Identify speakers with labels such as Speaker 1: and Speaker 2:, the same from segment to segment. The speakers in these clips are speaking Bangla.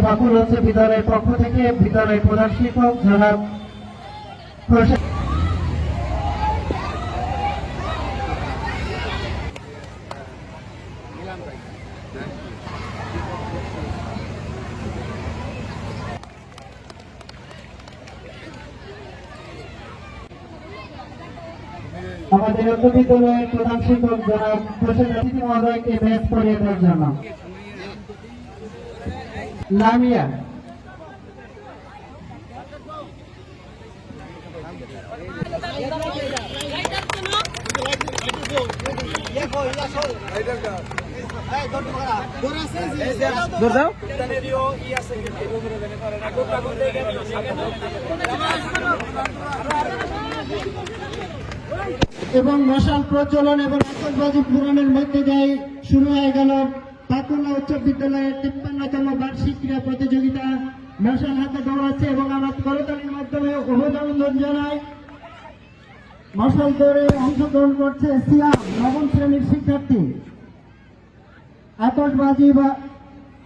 Speaker 1: বাকুল হচ্ছে বিদ্যালয়ের পক্ষ থেকে বিদ্যালয়ের প্রধান শিক্ষক জনাব আমাদের উচ্চ বিদ্যালয়ের প্রধান শিক্ষক জনাব প্রশাসক মহোদয়কে বেশ পড়িয়ে দেওয়ার জন্য লামিয়া এবং মশাল প্রজ্বলন এবং আতশবাজি পূরণের মধ্যে দিয়ে শুরু হয়ে গেল পাকুড়া উচ্চ বিদ্যালয়ের 53তম বার্ষিক ক্রীড়া প্রতিযোগিতা। মশাল হাতে দৌড়াচ্ছে এবং আমার করতালির মাধ্যমে অভিনন্দন জানাই। মশাল দৌড়ে অংশগ্রহণ করছে সিয়াম নবম শ্রেণীর শিক্ষার্থী। আতশবাজি বা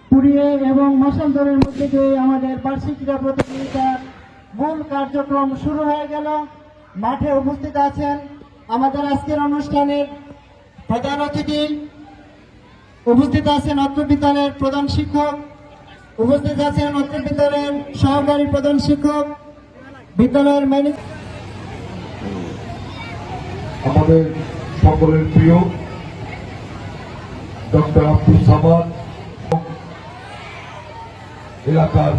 Speaker 1: পুড়িয়ে এবং মশাল দৌড়ের মধ্যে দিয়ে আমাদের বার্ষিক ক্রীড়া প্রতিযোগিতার মূল কার্যক্রম শুরু হয়ে গেল। মাঠে উপস্থিত আছেন আমাদের আজকের অনুষ্ঠানের প্রধান অতিথি, উপস্থিত আছেন অত্র বিদ্যালয়ের প্রধান শিক্ষক, উপস্থিত আছেন অত্র বিদ্যালয়ের সহকারী প্রধান শিক্ষক, বিদ্যালয়ের ম্যানেজার,
Speaker 2: আমাদের সকলের প্রিয় ডক্টর আব্দুল সামাদ, এলাকার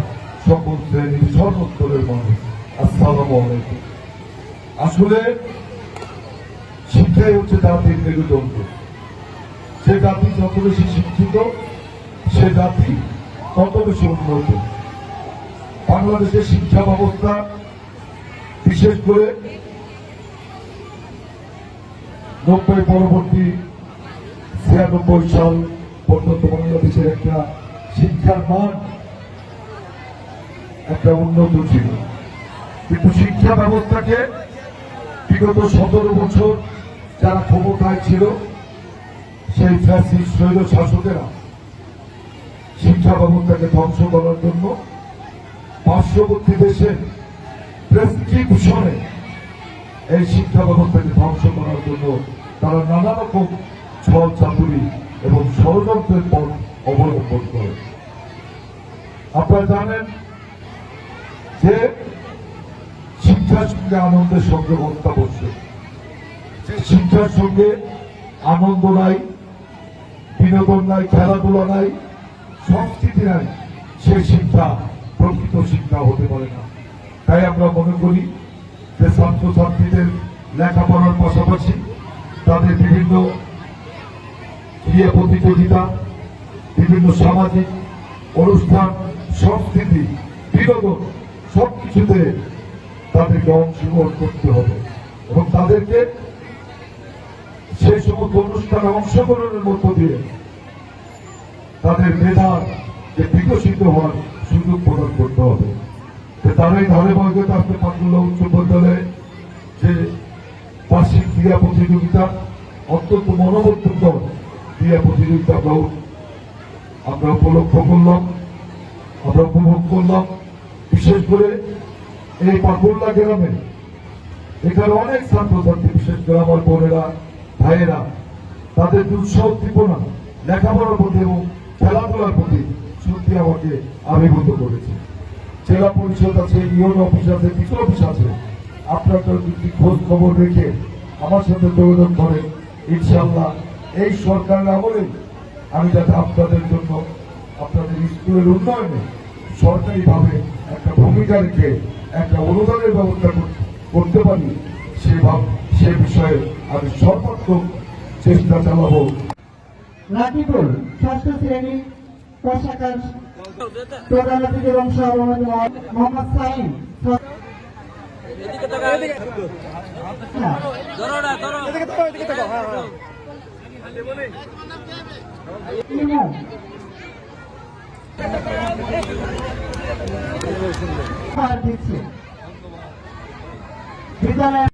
Speaker 2: সকল শ্রেণীর সর্বস্তরের মানুষ, আসসালামু আলাইকুম। আসলে শিক্ষাই হচ্ছে জাতির মেরুদণ্ড। সে জাতি যত বেশি শিক্ষিত সে জাতি তত বেশি উন্নত। বাংলাদেশের শিক্ষা ব্যবস্থা বিশেষ করে 90 পরবর্তী 96 সাল পর্যন্ত বাংলাদেশের একটা শিক্ষার মান একটা উন্নত ছিল, কিন্তু শিক্ষা ব্যবস্থাকে বিগত 17 বছর যারা ক্ষমতায় ছিল সেই ফ্যাসিস্ট স্বৈর শাসকেরা শিক্ষা ব্যবস্থাকে ধ্বংস করার জন্য পার্শ্ববর্তী দেশের প্রেসক্রিপশনে এই শিক্ষা ব্যবস্থাকে ধ্বংস করার জন্য তারা নানা রকম ছল চাতুরি এবং ষড়যন্ত্রের পথ অবলম্বন করে। আপনারা জানেন যে শিক্ষার সঙ্গে আনন্দের সংযোগ অত্যাবশ্যক। যে শিক্ষার সঙ্গে আনন্দ নাই, বিনোদন নাই, খেলাধুলা নাই, সংস্কৃতি নাই, সেই শিক্ষা প্রকৃত শিক্ষা হতে পারে না। তাই আমরা মনে করি যে ছাত্রছাত্রীদের লেখাপড়ার পাশাপাশি তাদের বিভিন্ন ক্রীড়া প্রতিযোগিতা, বিভিন্ন সামাজিক অনুষ্ঠান, সংস্কৃতি, বিনোদন সবকিছুতে তাদেরকে অংশগ্রহণ করতে হবে এবং তাদেরকে সেই সমস্ত অনুষ্ঠানে অংশগ্রহণের মধ্য দিয়ে তাদের মেধার যে বিকশিত হওয়ার সুযোগ প্রদান করতে হবে। তারাই ধারাবাহিকতা আসতে পাকুড়া উচ্চ বিদ্যালয়ে যে বার্ষিক ক্রীড়া প্রতিযোগিতা, অত্যন্ত মনোমুগ্ধকর ক্রীড়া প্রতিযোগিতা আমরা উপলক্ষ করলাম, আমরা উপভোগ করলাম। বিশেষ করে এই পাকুড়া গ্রামে এখানে অনেক ছাত্রছাত্রী, বিশেষ করে আমার বোনেরা ভাইয়েরা, তাদের উৎসাহ উদ্দীপনা লেখাপড়ার প্রতি এবং খেলাধুলার প্রতি সত্যি আমাকে আবির্ভূত করেছে। জেলা পরিষদ আছে, ইউনো অফিস আছে, কিছু অফিস আছে, আপনারা যদি খোঁজ খবর রেখে আমার সাথে যোগাযোগ করেন, ইনশাআল্লাহ এই সরকারের আমলে আমি যাতে আপনাদের জন্য আপনাদের স্কুলের উন্নয়নে সরকারিভাবে একটা ভূমিকা রেখে একটা অনুদানের ব্যবস্থা করতে পারি, সে বিষয়ে আমি সর্বাত্মক চেষ্টা চালাবো।
Speaker 1: নাকিবুল ষষ্ঠ শ্রেণী পোশাকার প্রধান অতিথি এবং সভাপতি মোহাম্মদ সাইম, বিদ্যালয়